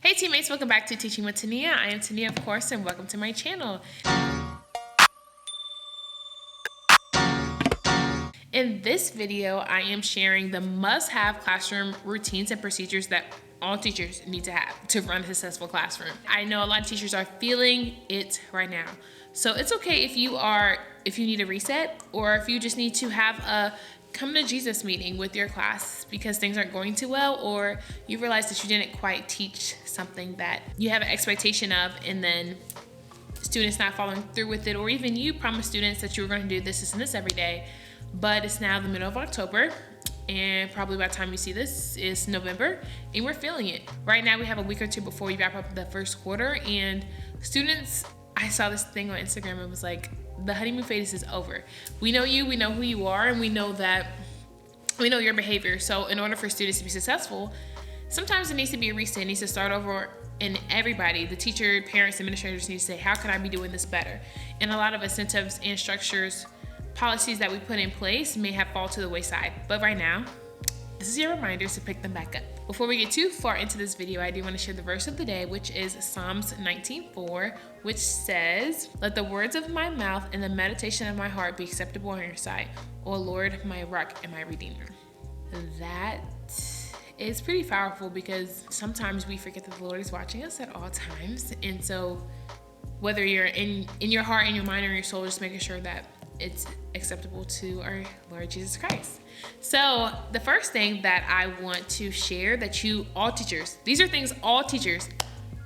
Hey teammates, welcome back to Teaching with Tenia. I am Tenia, of course, and welcome to my channel. In this video, I am sharing the must-have classroom routines and procedures that all teachers need to have to run a successful classroom. I know a lot of teachers are feeling it right now. So it's okay if you need a reset, or if you just need to have a come to Jesus meeting with your class because things aren't going too well, or you realize that you didn't quite teach something that you have an expectation of, and then students not following through with it, or even you promised students that you were going to do this and this every day, but it's now the middle of October, and probably by the time you see this, it's November, and we're feeling it. Right now, we have a week or two before we wrap up the first quarter, and students, I saw this thing on Instagram, it was like, the honeymoon phase is over. We know you, we know who you are, and we know your behavior. So in order for students to be successful, sometimes it needs to be a reset, it needs to start over, and everybody, the teacher, parents, administrators need to say, how can I be doing this better? And a lot of incentives and structures, policies that we put in place may have fallen to the wayside, but right now, this is your reminder to pick them back up. Before we get too far into this video, I do want to share the verse of the day, which is Psalms 19:4, which says, "Let the words of my mouth and the meditation of my heart be acceptable in your sight, O Lord, my rock and my redeemer." That is pretty powerful because sometimes we forget that the Lord is watching us at all times. And so whether you're in your heart, in your mind, or in your soul, just making sure that it's acceptable to our Lord Jesus Christ. So the first thing that I want to share that all teachers, these are things all teachers,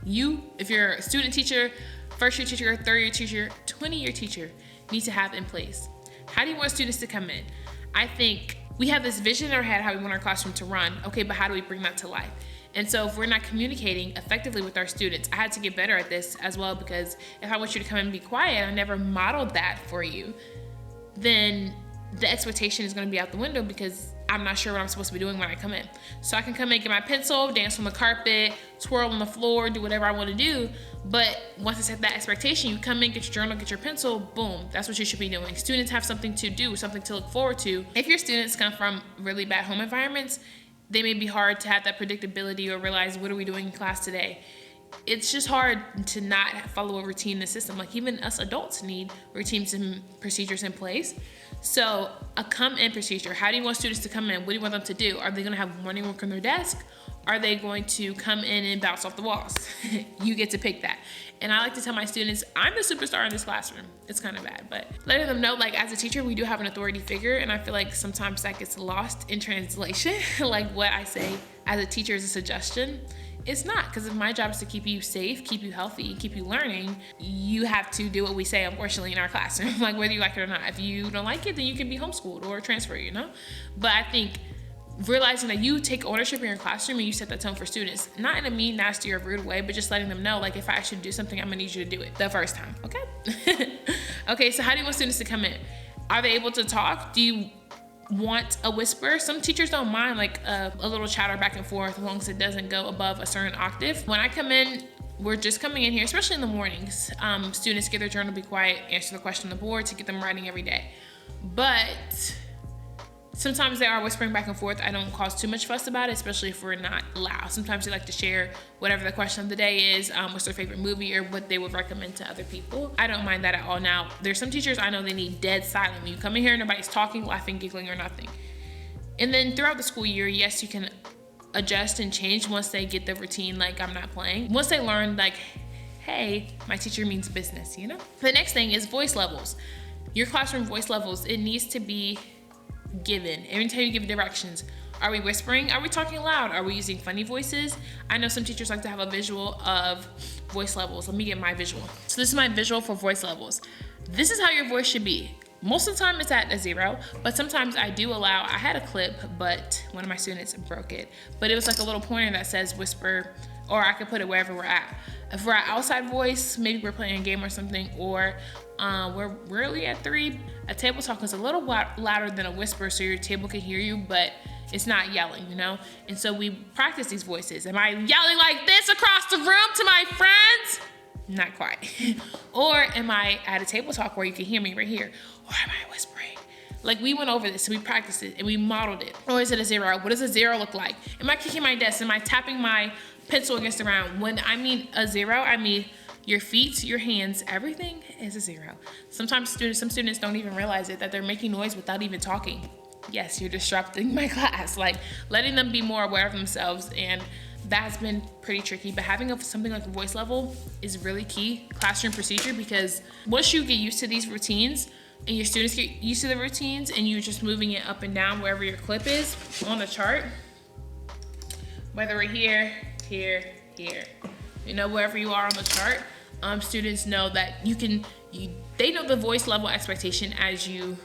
if you're a student teacher, first year teacher, third year teacher, 20-year teacher, need to have in place. How do you want students to come in? I think we have this vision in our head how we want our classroom to run. Okay, but how do we bring that to life? And so if we're not communicating effectively with our students, I had to get better at this as well, because if I want you to come and be quiet, I never modeled that for you, then the expectation is going to be out the window because I'm not sure what I'm supposed to be doing when I come in. So I can come in, get my pencil, dance on the carpet, twirl on the floor, do whatever I want to do. But once I set that expectation, you come in, get your journal, get your pencil, boom, that's what you should be doing. Students have something to do, something to look forward to. If your students come from really bad home environments, they may be hard to have that predictability or realize, what are we doing in class today? It's just hard to not follow a routine in the system. Like, even us adults need routines and procedures in place. So a come in procedure, how do you want students to come in? What do you want them to do? Are they gonna have morning work on their desk? Are they going to come in and bounce off the walls? You get to pick that. And I like to tell my students, I'm the superstar in this classroom. It's kind of bad, but letting them know, like, as a teacher, we do have an authority figure, and I feel like sometimes that gets lost in translation. Like, what I say as a teacher is a suggestion. It's not, because if my job is to keep you safe, keep you healthy, keep you learning, you have to do what we say, unfortunately, in our classroom, like whether you like it or not. If you don't like it, then you can be homeschooled or transfer, But I think realizing that you take ownership in your classroom and you set that tone for students, not in a mean, nasty, or rude way, but just letting them know, like, if I actually do something, I'm gonna need you to do it the first time, okay? Okay, so how do you want students to come in? Are they able to talk? Do you want a whisper? Some teachers don't mind like a little chatter back and forth as long as it doesn't go above a certain octave. When I come in, we're just coming in here, especially in the mornings. Students get their journal, be quiet, answer the question on the board to get them writing every day. But sometimes they are whispering back and forth. I don't cause too much fuss about it, especially if we're not loud. Sometimes they like to share whatever the question of the day is, what's their favorite movie, or what they would recommend to other people. I don't mind that at all. Now, there's some teachers I know they need dead silent. When you come in here, nobody's talking, laughing, giggling, or nothing. And then throughout the school year, yes, you can adjust and change once they get the routine, like, I'm not playing. Once they learn, like, hey, my teacher means business, The next thing is voice levels. Your classroom voice levels, it needs to be given. Every time you give directions, are we whispering? Are we talking loud? Are we using funny voices? I know some teachers like to have a visual of voice levels. Let me get my visual. So this is my visual for voice levels. This is how your voice should be. Most of the time it's at a 0, but sometimes I do allow, I had a clip, but one of my students broke it. But it was like a little pointer that says whisper, or I could put it wherever we're at. If we're at outside voice, maybe we're playing a game or something, or we're really at 3. A table talk is a little louder than a whisper, so your table can hear you, but it's not yelling, And so we practice these voices. Am I yelling like this across the room to my friends? Not quite. Or am I at a table talk where you can hear me right here? Or am I whispering? Like, we went over this, so we practiced it and we modeled it. Or is it a 0? What does a 0 look like? Am I kicking my desk? Am I tapping my pencil against the ground. When I mean a 0, I mean your feet, your hands, everything is a 0. Sometimes some students don't even realize it, that they're making noise without even talking. Yes, you're disrupting my class. Like, letting them be more aware of themselves, and that has been pretty tricky. But having something like a voice level is really key classroom procedure, because once you get used to these routines and your students get used to the routines and you're just moving it up and down wherever your clip is on the chart, whether we're here, here, you know, wherever you are on the chart, students know that they know the voice level expectation as you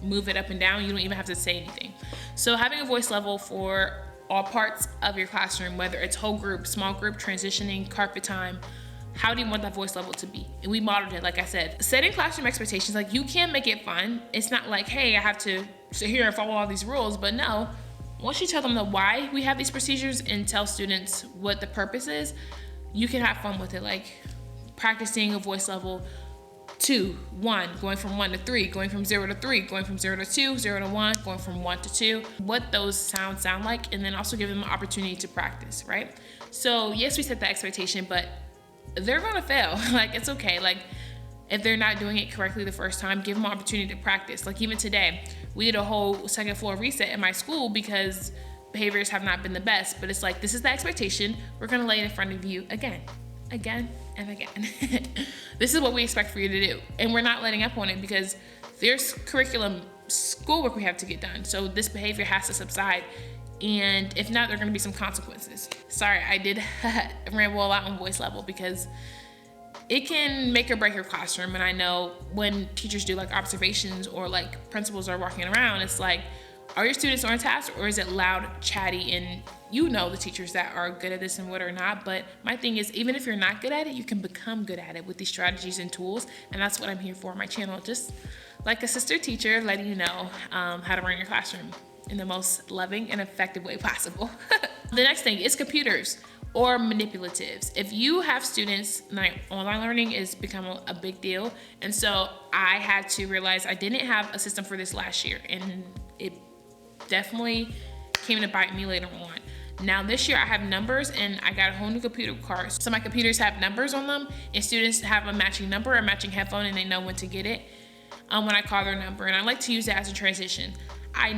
move it up and down. You don't even have to say anything. So having a voice level for all parts of your classroom, whether it's whole group, small group, transitioning, carpet time, how do you want that voice level to be? And we modeled it, like I said. Setting classroom expectations, like, you can make it fun. It's not like, hey, I have to sit here and follow all these rules, but no. Once you tell them the why we have these procedures and tell students what the purpose is, you can have fun with it, like practicing a voice level 2, 1, going from 1 to 3, going from 0 to 3, going from 0 to 2, 0 to 1, going from 1 to 2, what those sounds sound like, and then also give them an opportunity to practice, right? So yes, we set the expectation, but they're gonna fail. Like, it's okay. Like, if they're not doing it correctly the first time, give them an opportunity to practice. Like, even today, we did a whole second floor reset in my school because behaviors have not been the best, but it's like, this is the expectation. We're gonna lay it in front of you again, and again. This is what we expect for you to do. And we're not letting up on it because there's curriculum schoolwork we have to get done. So this behavior has to subside. And if not, there are gonna be some consequences. Sorry, I did ramble a lot on voice level because it can make or break your classroom. And I know when teachers do like observations or like principals are walking around, it's like, are your students on task, or is it loud, chatty, and you know the teachers that are good at this and what are not. But my thing is, even if you're not good at it, you can become good at it with these strategies and tools. And that's what I'm here for on my channel. Just like a sister teacher, letting you know how to run your classroom in the most loving and effective way possible. The next thing is computers or manipulatives. If you have students, like, online learning is becoming a big deal. And so I had to realize I didn't have a system for this last year, and it definitely came to bite me later on. Now this year I have numbers, and I got a whole new computer card. So my computers have numbers on them, and students have a matching number, a matching headphone, and they know when to get it when I call their number. And I like to use that as a transition. I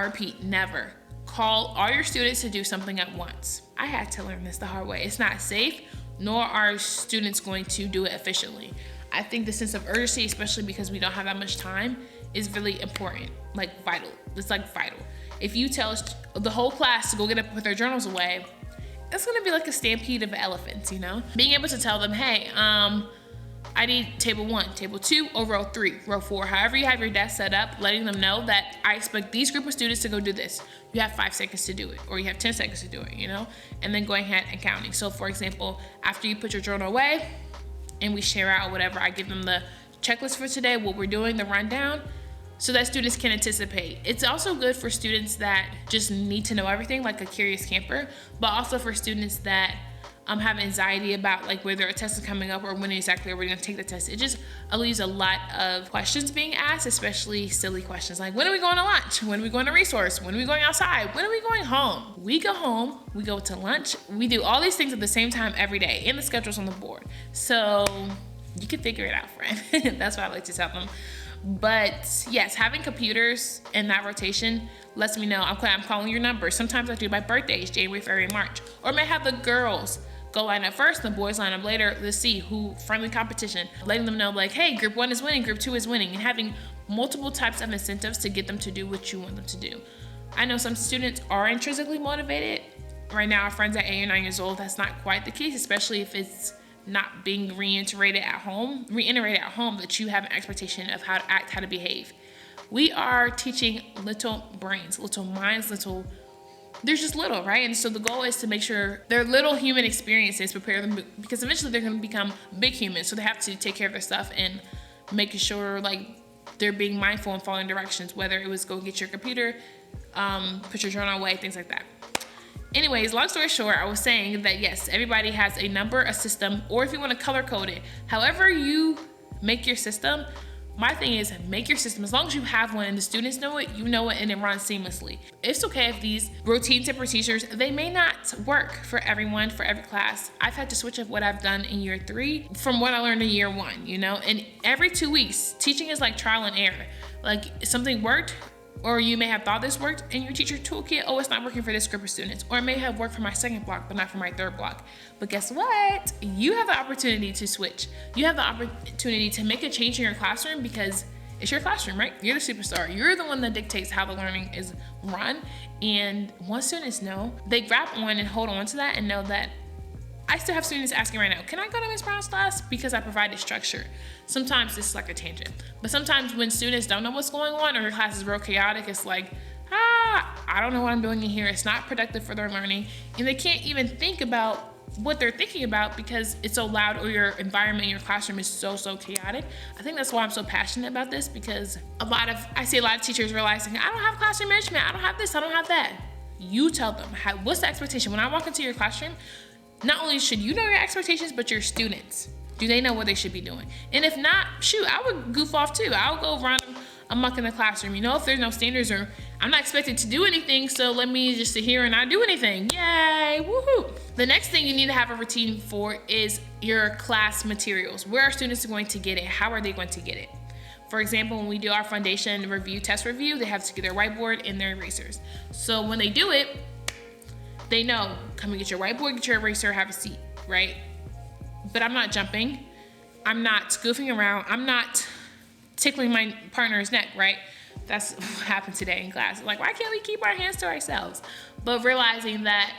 repeat, never call all your students to do something at once. I had to learn this the hard way. It's not safe, nor are students going to do it efficiently. I think the sense of urgency, especially because we don't have that much time, is really important, like vital. It's like vital. If you tell the whole class to go get up, put their journals away, it's gonna be like a stampede of elephants, you know? Being able to tell them, hey, I need table 1, table 2, or row 3, row 4, however you have your desk set up, letting them know that I expect these group of students to go do this. You have 5 seconds to do it, or you have 10 seconds to do it, you know? And then going ahead and counting. So for example, after you put your journal away and we share out whatever, I give them the checklist for today, what we're doing, the rundown, so that students can anticipate. It's also good for students that just need to know everything, like a curious camper, but also for students that have anxiety about like whether a test is coming up or when exactly are we gonna take the test. It just leaves a lot of questions being asked, especially silly questions like, when are we going to lunch? When are we going to resource? When are we going outside? When are we going home? We go home, we go to lunch, we do all these things at the same time every day, and the schedule's on the board. So you can figure it out, friend. That's what I like to tell them. But yes, having computers in that rotation lets me know I'm calling your number. Sometimes I do my birthdays, January, February, March. Or I may have the girls go line up first, the boys line up later. Let's see who, friendly competition. Letting them know like, hey, group 1 is winning, group 2 is winning, and having multiple types of incentives to get them to do what you want them to do. I know some students are intrinsically motivated. Right now, our friends at 8 or 9 years old, that's not quite the case, especially if it's not being reiterated at home that you have an expectation of how to act, how to behave. We are teaching little brains, little minds, they're just little, right? And so the goal is to make sure their little human experiences prepare them, because eventually they're gonna become big humans. So they have to take care of their stuff and making sure like they're being mindful and following directions, whether it was go get your computer, put your journal away, things like that. Anyways, long story short, I was saying that yes, everybody has a number, a system, or if you want to color code it, however you make your system, My thing is, make your system. As long as you have one and the students know it, you know it, and it runs seamlessly. It's okay if these routines and procedures, they may not work for everyone, for every class. I've had to switch up what I've done in year 3 from what I learned in year 1, you know? And every 2 weeks, teaching is like trial and error. Like something worked, or you may have thought this worked in your teacher toolkit. Oh, it's not working for this group of students. Or it may have worked for my second block, but not for my third block. But guess what? You have the opportunity to switch. You have the opportunity to make a change in your classroom because it's your classroom, right? You're the superstar. You're the one that dictates how the learning is run. And once students know, they grab on and hold on to that and know that I still have students asking right now, can I go to Ms. Brown's class? Because I provided structure. Sometimes this is like a tangent, but sometimes when students don't know what's going on or your class is real chaotic, it's like, I don't know what I'm doing in here. It's not productive for their learning. And they can't even think about what they're thinking about because it's so loud or your environment in your classroom is so chaotic. I think that's why I'm so passionate about this, because I see a lot of teachers realizing, I don't have classroom management. I don't have this, I don't have that. You tell them, what's the expectation? When I walk into your classroom, not only should you know your expectations, but your students. Do they know what they should be doing? And if not, shoot, I would goof off too. I'll go run amok in the classroom. You know, if there's no standards or I'm not expected to do anything, so let me just sit here and not do anything. Yay, woohoo. The next thing you need to have a routine for is your class materials. Where are students going to get it? How are they going to get it? For example, when we do our foundation review, test review, they have to get their whiteboard and their erasers. So when they do it, they know, come and get your whiteboard, get your eraser, have a seat, right? But I'm not jumping. I'm not goofing around. I'm not tickling my partner's neck, right? That's what happened today in class. Like, why can't we keep our hands to ourselves? But realizing that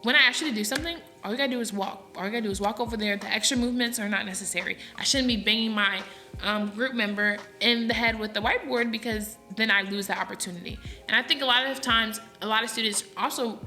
when I ask you to do something, all you gotta do is walk. All you gotta do is walk over there. The extra movements are not necessary. I shouldn't be banging my group member in the head with the whiteboard because then I lose that opportunity. And I think a lot of times, a lot of students also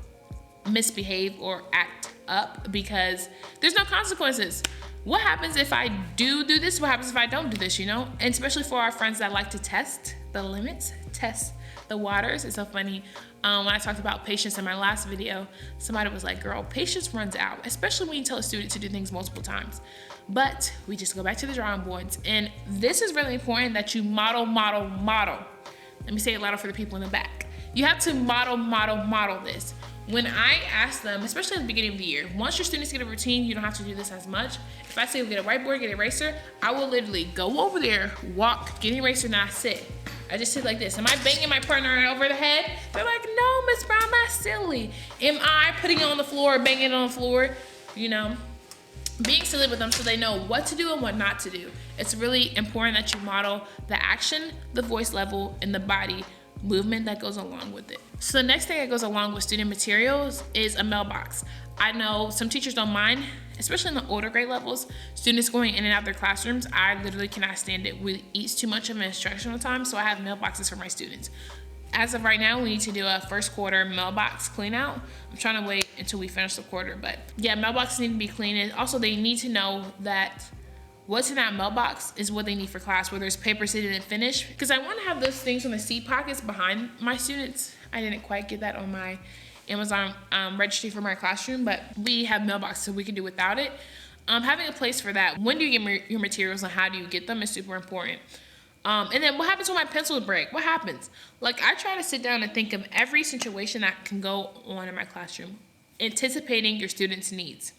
misbehave or act up because there's no consequences. What happens if I do this? What happens if I don't do this, you know? And especially for our friends that like to test the limits, test the waters. It's so funny. When I talked about patience in my last video, somebody was like, girl, patience runs out, especially when you tell a student to do things multiple times. But we just go back to the drawing boards. And this is really important that you model. Let me say it louder for the people in the back. You have to model this. When I ask them, especially at the beginning of the year, once your students get a routine, you don't have to do this as much. If I say get a whiteboard, get an eraser, I will literally go over there, walk, get an eraser, and I sit. I just sit like this. Am I banging my partner over the head? They're like, no, Miss Brown, that's silly. Am I putting it on the floor, banging it on the floor? You know, being silly with them so they know what to do and what not to do. It's really important that you model the action, the voice level, and the body movement that goes along with it. So the next thing that goes along with student materials is a mailbox. I know some teachers don't mind, especially in the older grade levels, students going in and out of their classrooms. I literally cannot stand it. It eats too much of an instructional time, so I have mailboxes for my students. As of right now, we need to do a first quarter mailbox clean out. I'm trying to wait until we finish the quarter, but yeah, mailboxes need to be clean. And also, they need to know that what's in that mailbox is what they need for class, where there's papers they didn't finish. Because I want to have those things on the seat pockets behind my students. I didn't quite get that on my Amazon registry for my classroom, but we have mailboxes so we can do without it. Having a place for that, when do you get your materials and how do you get them is super important. And then what happens when my pencils break? What happens? Like, I try to sit down and think of every situation that can go on in my classroom, anticipating your students' needs.